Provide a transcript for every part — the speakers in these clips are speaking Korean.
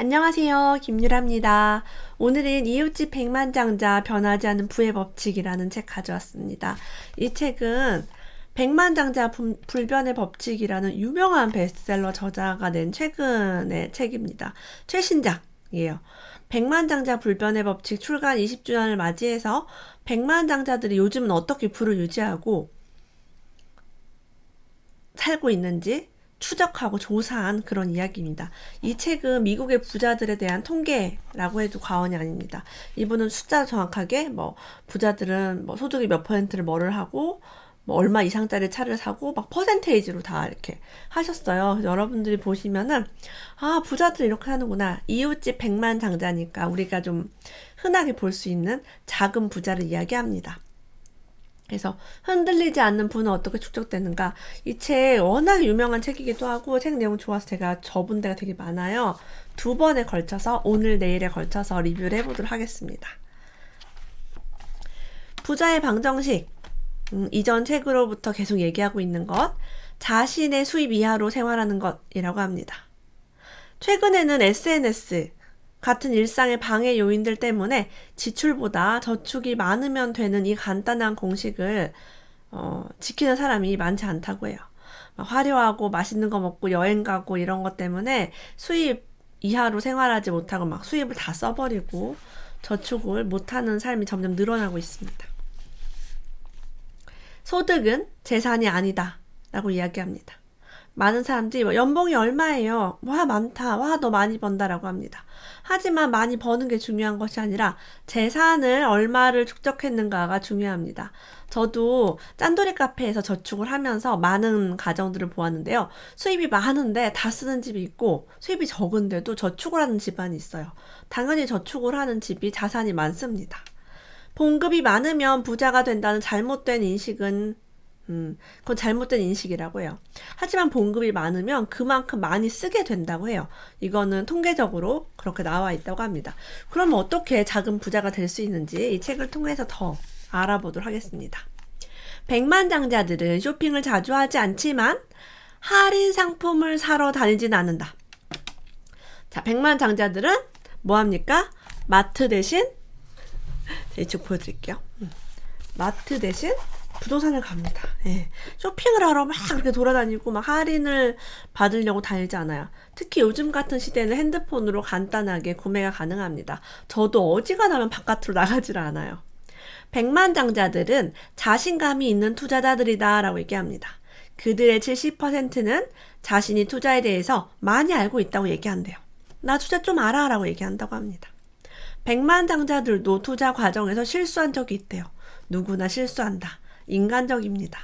안녕하세요. 김유라입니다. 오늘은 이웃집 백만장자 변하지 않는 부의 법칙이라는 책 가져왔습니다. 이 책은 백만장자 불변의 법칙이라는 유명한 베스트셀러 저자가 낸 최근의 책입니다. 최신작이에요. 백만장자 불변의 법칙 출간 20주년을 맞이해서 백만장자들이 요즘은 어떻게 부를 유지하고 살고 있는지 추적하고 조사한 그런 이야기입니다. 이 책은 미국의 부자들에 대한 통계라고 해도 과언이 아닙니다. 이분은 숫자 정확하게 부자들은 소득이 몇 퍼센트를 뭐를 하고 얼마 이상짜리 차를 사고 막 퍼센테이지로 다 이렇게 하셨어요. 여러분들이 보시면은 부자들 이렇게 하는구나. 이웃집 백만장자니까 우리가 좀 흔하게 볼 수 있는 작은 부자를 이야기합니다. 그래서 흔들리지 않는 부는 어떻게 축적되는가. 이 책 워낙 유명한 책이기도 하고 책 내용 좋아서 제가 접은 데가 되게 많아요. 2번에 걸쳐서 오늘 내일에 걸쳐서 리뷰를 해보도록 하겠습니다. 부자의 방정식. 이전 책으로부터 계속 얘기하고 있는 것. 자신의 수입 이하로 생활하는 것이라고 합니다. 최근에는 SNS 같은 일상의 방해 요인들 때문에 지출보다 저축이 많으면 되는 이 간단한 공식을 지키는 사람이 많지 않다고 해요. 화려하고 맛있는 거 먹고 여행 가고 이런 것 때문에 수입 이하로 생활하지 못하고 막 수입을 다 써버리고 저축을 못하는 삶이 점점 늘어나고 있습니다. 소득은 재산이 아니다 라고 이야기합니다. 많은 사람들이 연봉이 얼마예요? 와 많다. 와 너 많이 번다라고 합니다. 하지만 많이 버는 게 중요한 것이 아니라 재산을 얼마를 축적했는가가 중요합니다. 저도 짠돌이 카페에서 저축을 하면서 많은 가정들을 보았는데요. 수입이 많은데 다 쓰는 집이 있고 수입이 적은데도 저축을 하는 집안이 있어요. 당연히 저축을 하는 집이 자산이 많습니다. 봉급이 많으면 부자가 된다는 잘못된 인식은 그건 잘못된 인식이라고 해요. 하지만 봉급이 많으면 그만큼 많이 쓰게 된다고 해요. 이거는 통계적으로 그렇게 나와 있다고 합니다. 그럼 어떻게 작은 부자가 될 수 있는지 이 책을 통해서 더 알아보도록 하겠습니다. 백만장자들은 쇼핑을 자주 하지 않지만 할인 상품을 사러 다니진 않는다. 자, 백만장자들은 뭐합니까? 마트 대신 이쪽 보여드릴게요. 마트 대신 부동산을 갑니다. 예. 쇼핑을 하러 막 그렇게 돌아다니고 막 할인을 받으려고 다니지 않아요. 특히 요즘 같은 시대는 핸드폰으로 간단하게 구매가 가능합니다. 저도 어지간하면 바깥으로 나가질 않아요. 백만장자들은 자신감이 있는 투자자들이다 라고 얘기합니다. 그들의 70%는 자신이 투자에 대해서 많이 알고 있다고 얘기한대요. 나 투자 좀 알아 라고 얘기한다고 합니다. 백만장자들도 투자 과정에서 실수한 적이 있대요. 누구나 실수한다. 인간적입니다.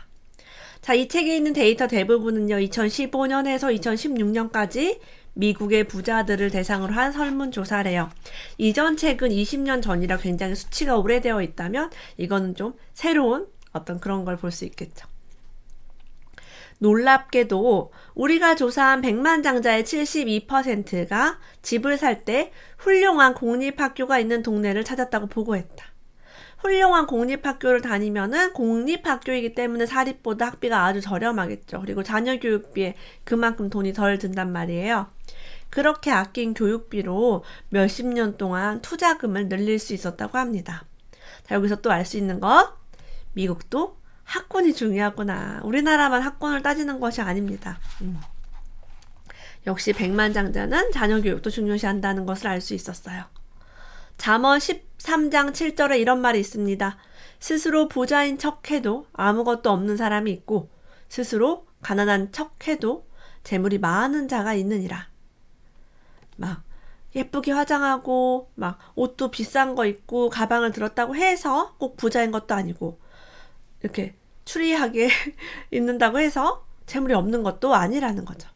자, 이 책에 있는 데이터 대부분은요, 2015년에서 2016년까지 미국의 부자들을 대상으로 한 설문조사래요. 이전 책은 20년 전이라 굉장히 수치가 오래되어 있다면 이거는 좀 새로운 어떤 그런 걸 볼 수 있겠죠. 놀랍게도 우리가 조사한 백만장자의 72%가 집을 살 때 훌륭한 공립학교가 있는 동네를 찾았다고 보고했다. 훌륭한 공립학교를 다니면은 공립학교이기 때문에 사립보다 학비가 아주 저렴하겠죠. 그리고 자녀 교육비에 그만큼 돈이 덜 든단 말이에요. 그렇게 아낀 교육비로 몇십 년 동안 투자금을 늘릴 수 있었다고 합니다. 자, 여기서 또 알 수 있는 것, 미국도 학군이 중요하구나. 우리나라만 학군을 따지는 것이 아닙니다. 역시 백만장자는 자녀 교육도 중요시한다는 것을 알 수 있었어요. 잠언 13장 7절에 이런 말이 있습니다. 스스로 부자인 척해도 아무것도 없는 사람이 있고 스스로 가난한 척해도 재물이 많은 자가 있느니라. 막 예쁘게 화장하고 막 옷도 비싼 거 입고 가방을 들었다고 해서 꼭 부자인 것도 아니고 이렇게 추리하게 입는다고 해서 재물이 없는 것도 아니라는 거죠.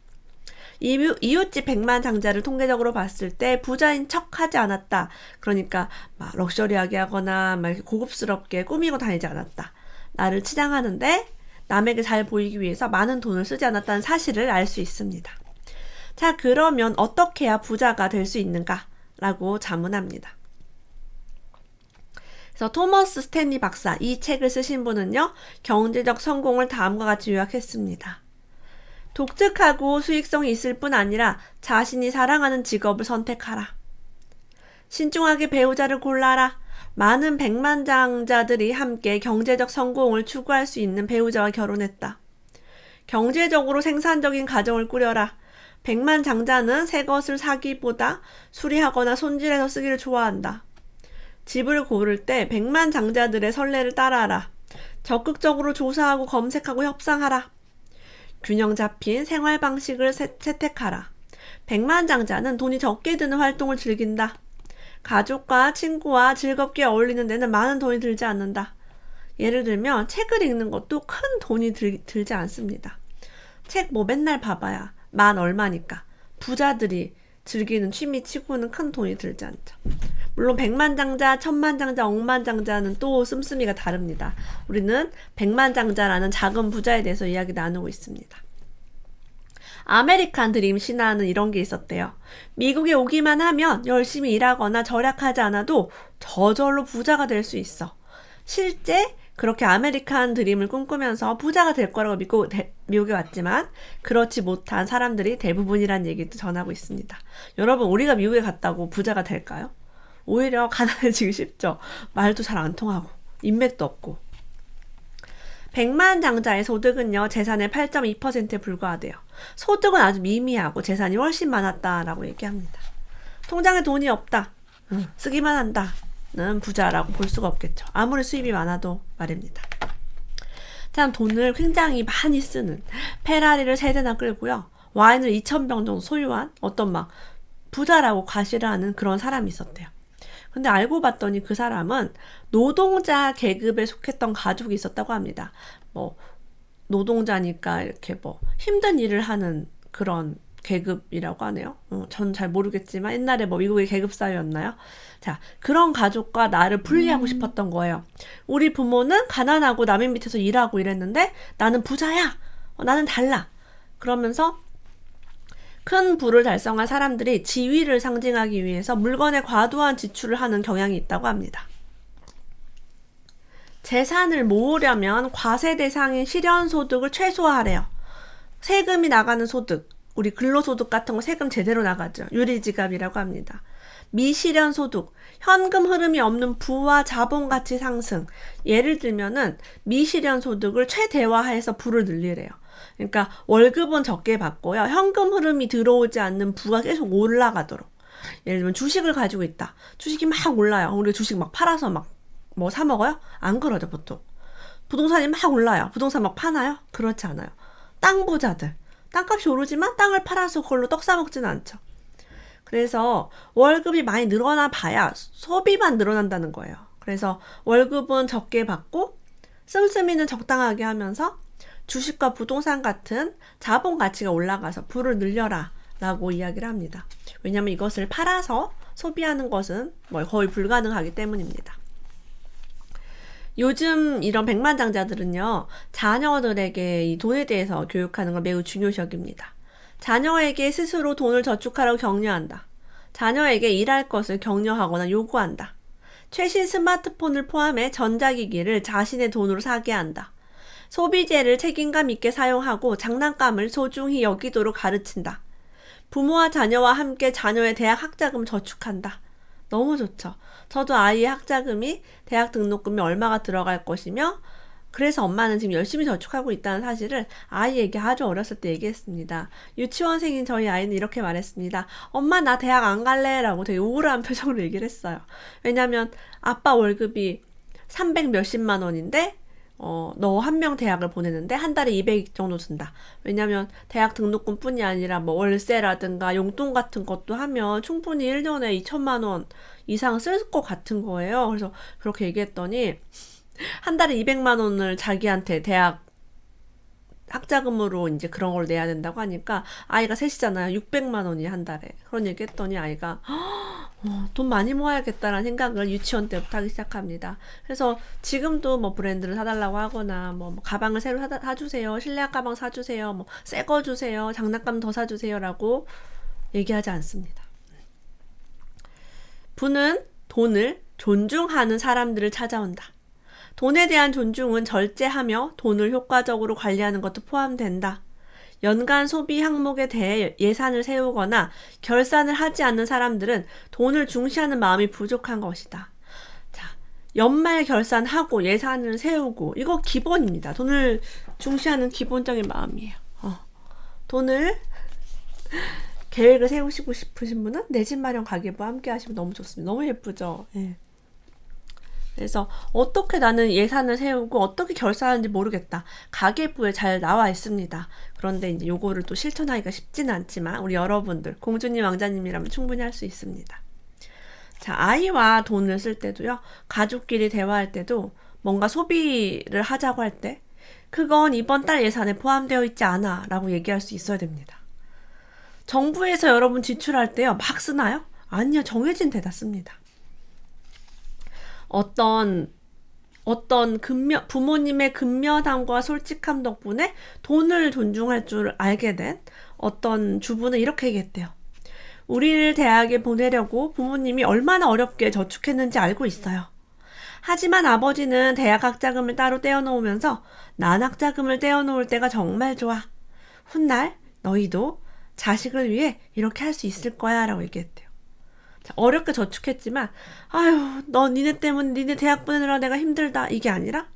이웃집 백만장자를 통계적으로 봤을 때 부자인 척하지 않았다. 그러니까 막 럭셔리하게 하거나 막 고급스럽게 꾸미고 다니지 않았다. 나를 치장하는데 남에게 잘 보이기 위해서 많은 돈을 쓰지 않았다는 사실을 알 수 있습니다. 자, 그러면 어떻게 해야 부자가 될 수 있는가? 라고 자문합니다. 그래서 토머스 스탠리 박사, 이 책을 쓰신 분은요, 경제적 성공을 다음과 같이 요약했습니다. 독특하고 수익성이 있을 뿐 아니라 자신이 사랑하는 직업을 선택하라. 신중하게 배우자를 골라라. 많은 백만장자들이 함께 경제적 성공을 추구할 수 있는 배우자와 결혼했다. 경제적으로 생산적인 가정을 꾸려라. 백만장자는 새 것을 사기보다 수리하거나 손질해서 쓰기를 좋아한다. 집을 고를 때 백만장자들의 선례를 따라하라. 적극적으로 조사하고 검색하고 협상하라. 균형 잡힌 생활 방식을 채택하라. 백만장자는 돈이 적게 드는 활동을 즐긴다. 가족과 친구와 즐겁게 어울리는 데는 많은 돈이 들지 않는다. 예를 들면 책을 읽는 것도 큰 돈이 들지 않습니다. 책 뭐 맨날 봐봐야 만 얼마니까. 부자들이 즐기는 취미 치고는 큰 돈이 들지 않죠. 물론 백만장자, 천만장자, 억만장자는 또 씀씀이가 다릅니다. 우리는 백만장자라는 작은 부자에 대해서 이야기 나누고 있습니다. 아메리칸 드림 신화는 이런 게 있었대요. 미국에 오기만 하면 열심히 일하거나 절약하지 않아도 저절로 부자가 될 수 있어. 실제 그렇게 아메리칸 드림을 꿈꾸면서 부자가 될 거라고 믿고 미국에 왔지만 그렇지 못한 사람들이 대부분이란 얘기도 전하고 있습니다. 여러분, 우리가 미국에 갔다고 부자가 될까요? 오히려 가난해지기 쉽죠. 말도 잘 안 통하고 인맥도 없고. 백만장자의 소득은요, 재산의 8.2%에 불과하대요. 소득은 아주 미미하고 재산이 훨씬 많았다라고 얘기합니다. 통장에 돈이 없다, 쓰기만 한다는 부자라고 볼 수가 없겠죠. 아무리 수입이 많아도 말입니다. 참 돈을 굉장히 많이 쓰는, 페라리를 3대나 끌고요, 와인을 2,000병 정도 소유한 어떤 막 부자라고 과시를 하는 그런 사람이 있었대요. 근데 알고 봤더니 그 사람은 노동자 계급에 속했던 가족이 있었다고 합니다. 뭐 노동자니까 이렇게 뭐 힘든 일을 하는 그런 계급이라고 하네요. 전 잘 모르겠지만 옛날에 뭐 미국의 계급사회였나요? 자, 그런 가족과 나를 분리하고 싶었던 거예요. 우리 부모는 가난하고 남의 밑에서 일하고 이랬는데 나는 부자야. 나는 달라. 그러면서 큰 부를 달성한 사람들이 지위를 상징하기 위해서 물건에 과도한 지출을 하는 경향이 있다고 합니다. 재산을 모으려면 과세 대상인 실현소득을 최소화하래요. 세금이 나가는 소득, 우리 근로소득 같은 거 세금 제대로 나가죠. 유리지갑이라고 합니다. 미실현소득, 현금 흐름이 없는 부와 자본가치 상승. 예를 들면은 미실현소득을 최대화해서 부를 늘리래요. 그러니까 월급은 적게 받고요, 현금 흐름이 들어오지 않는 부가 계속 올라가도록. 예를 들면 주식을 가지고 있다. 주식이 막 올라요. 우리 주식 막 팔아서 막 뭐 사 먹어요? 안 그러죠, 보통. 부동산이 막 올라요. 부동산 막 파나요? 그렇지 않아요. 땅 부자들. 땅값이 오르지만 땅을 팔아서 그걸로 떡 사 먹지는 않죠. 그래서 월급이 많이 늘어나 봐야 소비만 늘어난다는 거예요. 그래서 월급은 적게 받고 씀씀이는 적당하게 하면서 주식과 부동산 같은 자본 가치가 올라가서 부를 늘려라 라고 이야기를 합니다. 왜냐하면 이것을 팔아서 소비하는 것은 뭐 거의 불가능하기 때문입니다. 요즘 이런 백만장자들은요, 자녀들에게 이 돈에 대해서 교육하는 걸 매우 중요시 여깁니다. 자녀에게 스스로 돈을 저축하라고 격려한다. 자녀에게 일할 것을 격려하거나 요구한다. 최신 스마트폰을 포함해 전자기기를 자신의 돈으로 사게 한다. 소비재를 책임감 있게 사용하고 장난감을 소중히 여기도록 가르친다. 부모와 자녀와 함께 자녀의 대학 학자금 저축한다. 너무 좋죠. 저도 아이의 학자금이, 대학 등록금이 얼마가 들어갈 것이며, 그래서 엄마는 지금 열심히 저축하고 있다는 사실을 아이에게 아주 어렸을 때 얘기했습니다. 유치원생인 저희 아이는 이렇게 말했습니다. 엄마, 나 대학 안 갈래 라고 되게 우울한 표정으로 얘기를 했어요. 왜냐면 아빠 월급이 300 몇십만 원인데 너 한 명 대학을 보내는데 한 달에 200 정도 든다. 왜냐면 대학 등록금 뿐이 아니라 뭐 월세라든가 용돈 같은 것도 하면 충분히 1년에 2천만 원 이상 쓸 것 같은 거예요. 그래서 그렇게 얘기했더니 한 달에 200만 원을 자기한테 대학 학자금으로 이제 그런 걸 내야 된다고 하니까, 아이가 셋이잖아요. 600만 원이 한 달에. 그런 얘기 했더니 아이가 돈 많이 모아야겠다라는 생각을 유치원 때부터 하기 시작합니다. 그래서 지금도 뭐 브랜드를 사달라고 하거나 뭐 가방을 새로 사주세요, 실내화 가방 사주세요, 뭐 새 거 주세요, 장난감 더 사주세요 라고 얘기하지 않습니다. 부는 돈을 존중하는 사람들을 찾아온다. 돈에 대한 존중은 절제하며 돈을 효과적으로 관리하는 것도 포함된다. 연간 소비 항목에 대해 예산을 세우거나 결산을 하지 않는 사람들은 돈을 중시하는 마음이 부족한 것이다. 자, 연말 결산하고 예산을 세우고 이거 기본입니다. 돈을 중시하는 기본적인 마음이에요. 돈을 계획을 세우시고 싶으신 분은 내 집 마련 가계부와 함께 하시면 너무 좋습니다. 너무 예쁘죠? 예. 그래서 어떻게 나는 예산을 세우고 어떻게 결산하는지 모르겠다. 가계부에 잘 나와 있습니다. 그런데 이제 요거를 또 실천하기가 쉽지는 않지만 우리 여러분들 공주님 왕자님이라면 충분히 할 수 있습니다. 자, 아이와 돈을 쓸 때도요. 가족끼리 대화할 때도 뭔가 소비를 하자고 할 때 그건 이번 달 예산에 포함되어 있지 않아 라고 얘기할 수 있어야 됩니다. 정부에서 여러분 지출할 때요. 막 쓰나요? 아니요. 정해진 데다 씁니다. 어떤 부모님의 근면함과 솔직함 덕분에 돈을 존중할 줄 알게 된 어떤 주부는 이렇게 얘기했대요. 우리를 대학에 보내려고 부모님이 얼마나 어렵게 저축했는지 알고 있어요. 하지만 아버지는 대학 학자금을 따로 떼어놓으면서 난 학자금을 떼어놓을 때가 정말 좋아. 훗날 너희도 자식을 위해 이렇게 할 수 있을 거야 라고 얘기했대요. 어렵게 저축했지만 아유 너 니네 때문에 니네 대학 보내느라 내가 힘들다 이게 아니라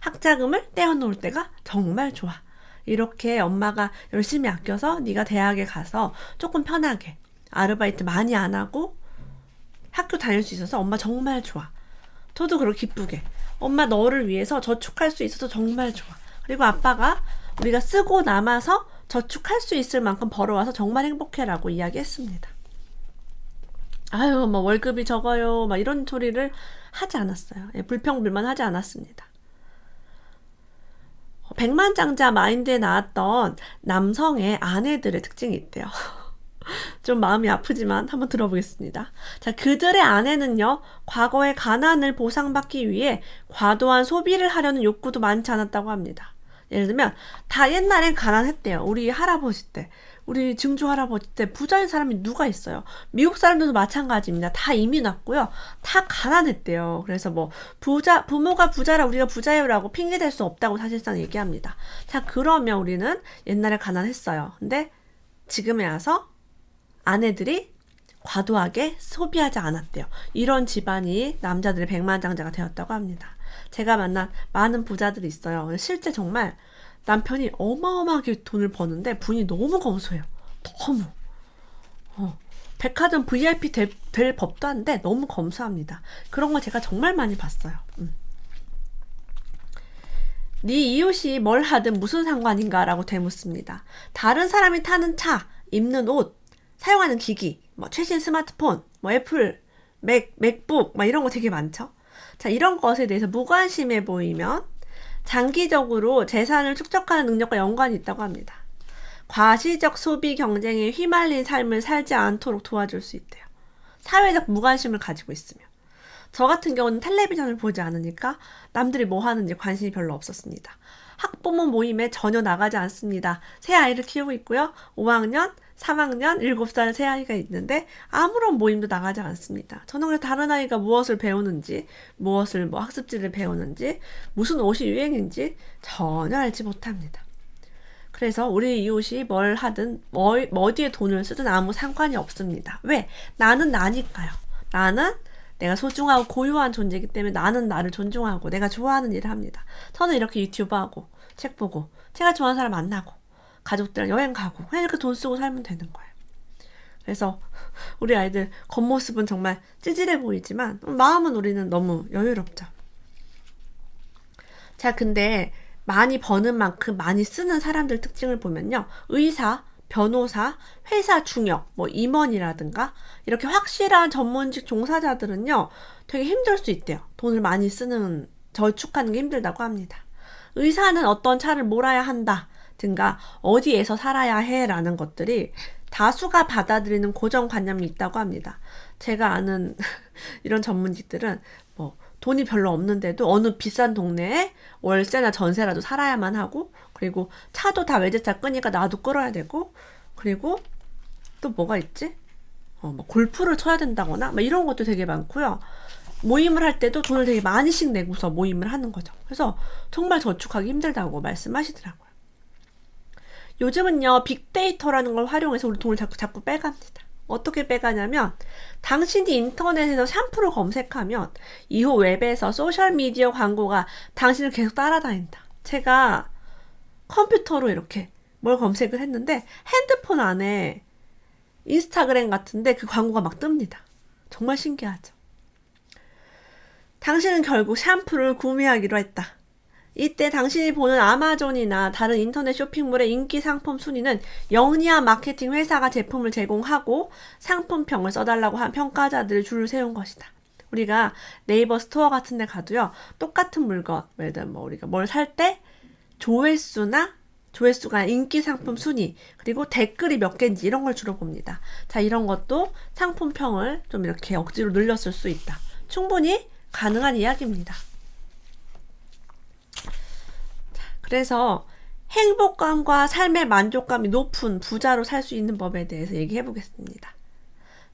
학자금을 떼어놓을 때가 정말 좋아. 이렇게 엄마가 열심히 아껴서 네가 대학에 가서 조금 편하게 아르바이트 많이 안 하고 학교 다닐 수 있어서 엄마 정말 좋아. 저도 그렇게 기쁘게 엄마 너를 위해서 저축할 수 있어서 정말 좋아. 그리고 아빠가 우리가 쓰고 남아서 저축할 수 있을 만큼 벌어와서 정말 행복해라고 이야기했습니다. 아유, 뭐 월급이 적어요, 막 이런 소리를 하지 않았어요. 예, 불평불만 하지 않았습니다. 백만장자 마인드에 나왔던 남성의 아내들의 특징이 있대요. 좀 마음이 아프지만 한번 들어보겠습니다. 자, 그들의 아내는요, 과거의 가난을 보상받기 위해 과도한 소비를 하려는 욕구도 많지 않았다고 합니다. 예를 들면 다 옛날엔 가난했대요. 우리 할아버지 때. 우리 증조 할아버지 때 부자인 사람이 누가 있어요? 미국 사람들도 마찬가지입니다. 다 이민 왔고요. 다 가난했대요. 그래서 뭐 부모가 부자라 우리가 부자예요라고 핑계댈 수 없다고 사실상 얘기합니다. 자, 그러면 우리는 옛날에 가난했어요. 근데 지금에 와서 아내들이 과도하게 소비하지 않았대요. 이런 집안이 남자들의 백만장자가 되었다고 합니다. 제가 만난 많은 부자들이 있어요. 실제 정말 남편이 어마어마하게 돈을 버는데 분이 너무 검소해요. 너무. 백화점 VIP 될 법도 한데 너무 검소합니다. 그런 거 제가 정말 많이 봤어요. 네 이웃이 뭘 하든 무슨 상관인가 라고 되묻습니다. 다른 사람이 타는 차, 입는 옷, 사용하는 기기, 뭐 최신 스마트폰, 뭐 애플, 맥북 막 이런 거 되게 많죠. 자, 이런 것에 대해서 무관심해 보이면 장기적으로 재산을 축적하는 능력과 연관이 있다고 합니다. 과시적 소비 경쟁에 휘말린 삶을 살지 않도록 도와줄 수 있대요. 사회적 무관심을 가지고 있으면. 저 같은 경우는 텔레비전을 보지 않으니까 남들이 뭐 하는지 관심이 별로 없었습니다. 학부모 모임에 전혀 나가지 않습니다. 새 아이를 키우고 있고요. 5학년, 3학년, 7살 새 아이가 있는데 아무런 모임도 나가지 않습니다. 저는 그래서 다른 아이가 무엇을 배우는지, 무엇을 뭐 학습지를 배우는지, 무슨 옷이 유행인지 전혀 알지 못합니다. 그래서 우리 이웃이 뭘 하든 어디에 돈을 쓰든 아무 상관이 없습니다. 왜? 나는 나니까요. 나는 내가 소중하고 고유한 존재이기 때문에 나는 나를 존중하고 내가 좋아하는 일을 합니다. 저는 이렇게 유튜브 하고 책 보고 제가 좋아하는 사람 만나고 가족들이랑 여행 가고 그냥 이렇게 돈 쓰고 살면 되는 거예요. 그래서 우리 아이들 겉모습은 정말 찌질해 보이지만 마음은 우리는 너무 여유롭죠. 자, 근데 많이 버는 만큼 많이 쓰는 사람들 특징을 보면요. 의사, 변호사, 회사 중역, 뭐 임원이라든가 이렇게 확실한 전문직 종사자들은요. 되게 힘들 수 있대요. 돈을 많이 쓰는, 저축하는 게 힘들다고 합니다. 의사는 어떤 차를 몰아야 한다 든가 어디에서 살아야 해 라는 것들이 다수가 받아들이는 고정관념이 있다고 합니다. 제가 아는 이런 전문직들은 뭐 돈이 별로 없는데도 어느 비싼 동네에 월세나 전세라도 살아야만 하고, 그리고 차도 다 외제차 끄니까 나도 끌어야 되고, 그리고 또 뭐가 있지? 뭐 골프를 쳐야 된다거나 뭐 이런 것도 되게 많고요. 모임을 할 때도 돈을 되게 많이씩 내고서 모임을 하는 거죠. 그래서 정말 저축하기 힘들다고 말씀하시더라고요. 요즘은요, 빅데이터라는 걸 활용해서 우리 돈을 자꾸 빼갑니다. 어떻게 빼가냐면, 당신이 인터넷에서 샴푸를 검색하면 이후 웹에서 소셜미디어 광고가 당신을 계속 따라다닌다. 제가 컴퓨터로 이렇게 뭘 검색을 했는데 핸드폰 안에 인스타그램 같은데 그 광고가 막 뜹니다. 정말 신기하죠. 당신은 결국 샴푸를 구매하기로 했다. 이때 당신이 보는 아마존이나 다른 인터넷 쇼핑몰의 인기 상품 순위는 영리한 마케팅 회사가 제품을 제공하고 상품평을 써달라고 한 평가자들을 줄을 세운 것이다. 우리가 네이버 스토어 같은 데 가도요, 똑같은 물건, 예를 들면 우리가 뭘 살 때 조회수가 인기 상품 순위, 그리고 댓글이 몇 개인지 이런 걸 주로 봅니다. 자, 이런 것도 상품평을 좀 이렇게 억지로 늘렸을 수 있다. 충분히 가능한 이야기입니다. 그래서 행복감과 삶의 만족감이 높은 부자로 살 수 있는 법에 대해서 얘기해 보겠습니다.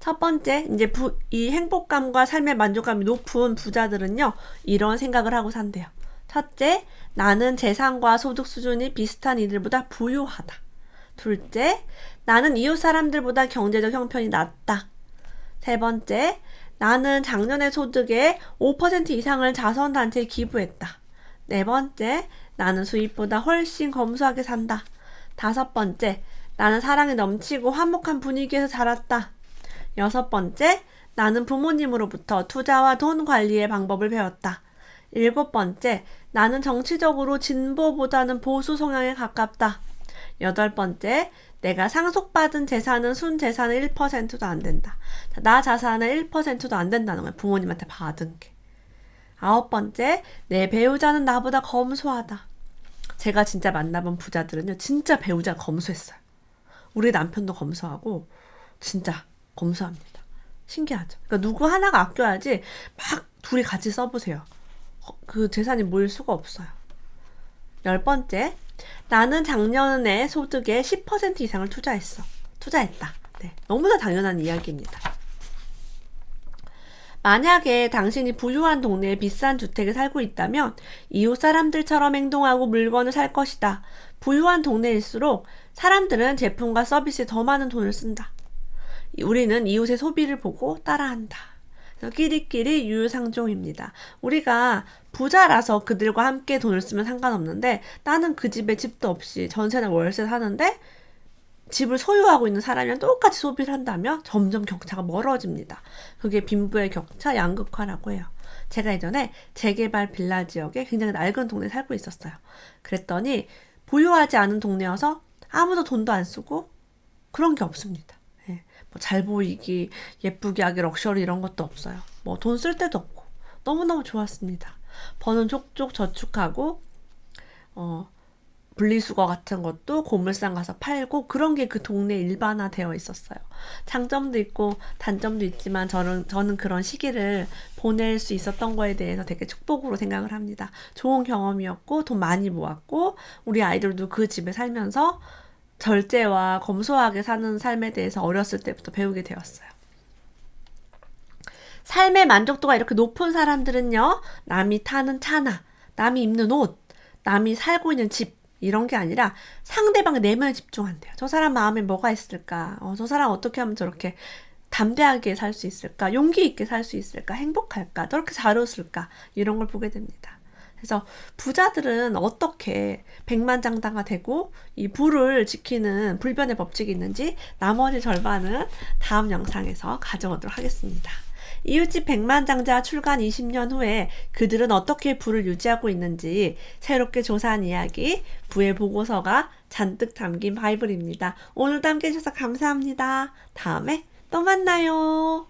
첫 번째, 이제 이 행복감과 삶의 만족감이 높은 부자들은요, 이런 생각을 하고 산대요. 첫째, 나는 재산과 소득 수준이 비슷한 이들보다 부유하다. 둘째, 나는 이웃 사람들보다 경제적 형편이 낮다. 세 번째, 나는 작년의 소득의 5% 이상을 자선단체에 기부했다. 네 번째, 나는 수입보다 훨씬 검소하게 산다. 다섯 번째, 나는 사랑이 넘치고 화목한 분위기에서 자랐다. 여섯 번째, 나는 부모님으로부터 투자와 돈 관리의 방법을 배웠다. 일곱 번째, 나는 정치적으로 진보보다는 보수 성향에 가깝다. 여덟 번째, 내가 상속받은 재산은 순재산의 1%도 안 된다. 나 자산의 1%도 안 된다는 거야. 부모님한테 받은 게. 아홉 번째, 내 배우자는 나보다 검소하다. 제가 진짜 만나본 부자들은요, 진짜 배우자가 검소했어요. 우리 남편도 검소하고 진짜 검소합니다. 신기하죠? 그러니까 누구 하나가 아껴야지 막 둘이 같이 써보세요. 그 재산이 모일 수가 없어요. 열 번째, 나는 작년에 소득의 10% 이상을 투자했다. 네, 너무나 당연한 이야기입니다. 만약에 당신이 부유한 동네에 비싼 주택에 살고 있다면 이웃 사람들처럼 행동하고 물건을 살 것이다. 부유한 동네일수록 사람들은 제품과 서비스에 더 많은 돈을 쓴다. 우리는 이웃의 소비를 보고 따라한다. 그래서 끼리끼리 유유상종입니다. 우리가 부자라서 그들과 함께 돈을 쓰면 상관없는데, 나는 그 집에 집도 없이 전세나 월세 사는데 집을 소유하고 있는 사람이랑 똑같이 소비를 한다면 점점 격차가 멀어집니다. 그게 빈부의 격차, 양극화라고 해요. 제가 예전에 재개발 빌라 지역에 굉장히 낡은 동네에 살고 있었어요. 그랬더니 부유하지 않은 동네여서 아무도 돈도 안 쓰고 그런 게 없습니다. 예, 뭐 잘 보이기, 예쁘게 하기, 럭셔리 이런 것도 없어요. 뭐 돈 쓸 데도 없고 너무너무 좋았습니다. 버는 족족 저축하고 분리수거 같은 것도 고물상 가서 팔고 그런 게 그 동네에 일반화되어 있었어요. 장점도 있고 단점도 있지만 저는 그런 시기를 보낼 수 있었던 거에 대해서 되게 축복으로 생각을 합니다. 좋은 경험이었고 돈 많이 모았고 우리 아이들도 그 집에 살면서 절제와 검소하게 사는 삶에 대해서 어렸을 때부터 배우게 되었어요. 삶의 만족도가 이렇게 높은 사람들은요, 남이 타는 차나 남이 입는 옷, 남이 살고 있는 집 이런 게 아니라 상대방의 내면에 집중한대요. 저 사람 마음에 뭐가 있을까? 저 사람 어떻게 하면 저렇게 담대하게 살 수 있을까? 용기 있게 살 수 있을까? 행복할까? 저렇게 잘 웃을까? 이런 걸 보게 됩니다. 그래서 부자들은 어떻게 백만장자가 되고 이 부를 지키는 불변의 법칙이 있는지 나머지 절반은 다음 영상에서 가져오도록 하겠습니다. 이웃집 백만장자 출간 20년 후에 그들은 어떻게 부를 유지하고 있는지 새롭게 조사한 이야기, 부의 보고서가 잔뜩 담긴 바이블입니다. 오늘도 함께 해주셔서 감사합니다. 다음에 또 만나요.